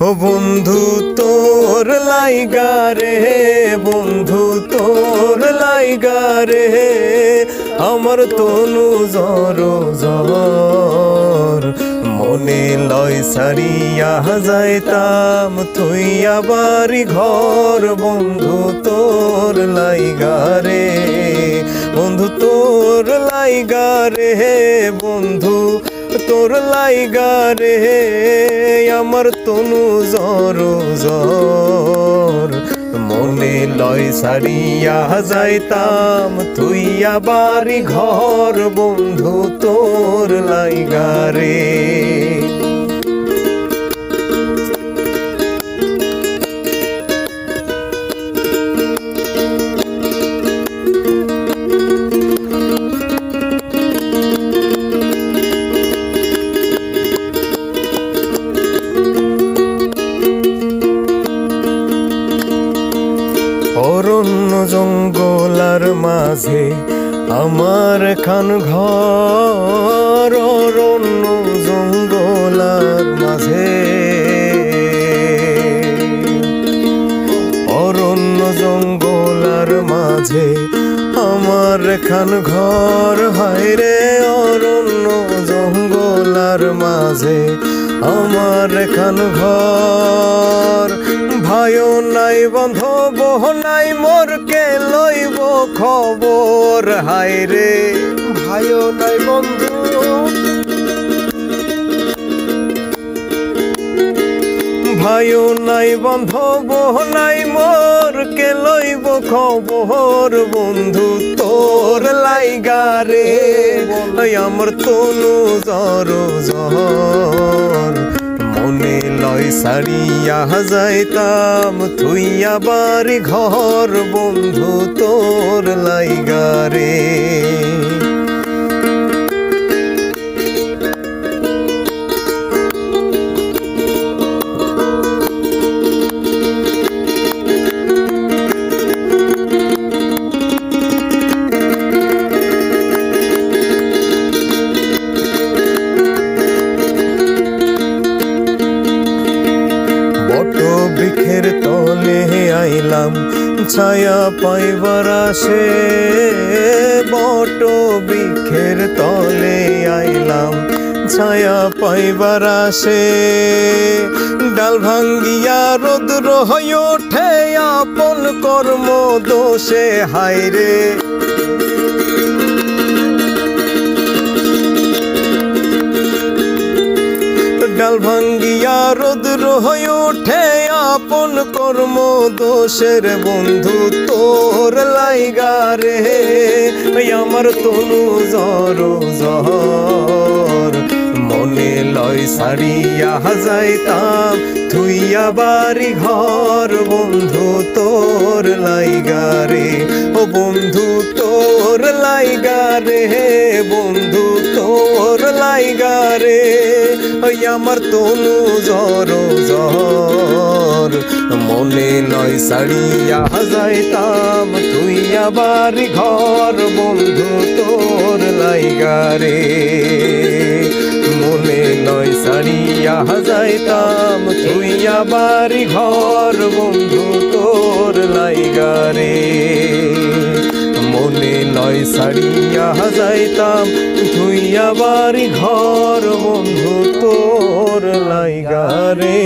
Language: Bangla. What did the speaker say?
ও বন্ধু তোর লাইগা রে, বন্ধু তোর লাইগা রে, আমার তনু জর জর। মনে লয় সারিয়া যাইতাম থইয়া বাড়ি ঘর, বন্ধু তোর লাইগা রে, বন্ধু তোর লাইগা রে, বন্ধু তোর লাইগা রে, আমার তনু জর জর। মনে লয় সারিয়া যাইতাম তুইয়া বাড়ি ঘর, বন্ধু তোর লাইগা রে। অরণ্য জঙ্গলার মাঝে আমার খান ঘর, অরণ্য জঙ্গলার মাঝে, অরণ্য জঙ্গলার মাঝে আমার খান ঘর। হায় রে অরণ্য জঙ্গলার মাঝে আমার খান ঘর। ভাইও নাই বান্ধব নাই মোর কে লইব খবর, হায় রে ভাইও নাই বন্ধু, ভাইও নাই বান্ধব নাই মোর কে লইব খবর, বন্ধু তোর লাইগা রে, আমার তনু জর জর। মনে লয় সারিয়া যাইতাম থুইয়া বাড়ি ঘর, বন্ধু তোর লাইগা রে। বৃক্ষের তলে আইলাম ছায়া পাইবার আসে, বট বৃক্ষের তলে আইলাম ছায়া পাইবার আসে। ডাল ভাঙ্গিয়া রোদ্র হয়ে ওঠে আপন কর্ম দোষে, হায় রে ডাল ভাঙ্গিয়া রোদ্র হয়ে ওঠে আপন কর্ম দোষের, বন্ধু তোর লাইগা রে, আমার তনু জর জর। মনে লয় সারিয়া যাইতাম থুইয়া বাড়ি ঘর, বন্ধু তোর লাইগা রে, ও বন্ধু তোর লাইগা রে, বন্ধু তোর লাইগা রে, আমার তনু জর জর। মনে লয় সারিয়া যাইতাম তুইয়া বাড়ি ঘর, বন্ধু তোর লাইগা রে, মনে লয় সারিয়া যাইতাম তুইয়া বাড়ি ঘর, বন্ধু তোর লাইগা রে। মনে লয় সারিয়া যাইতাম থুইয়া বাড়ি ঘর, বন্ধু তোর লাইগা রে।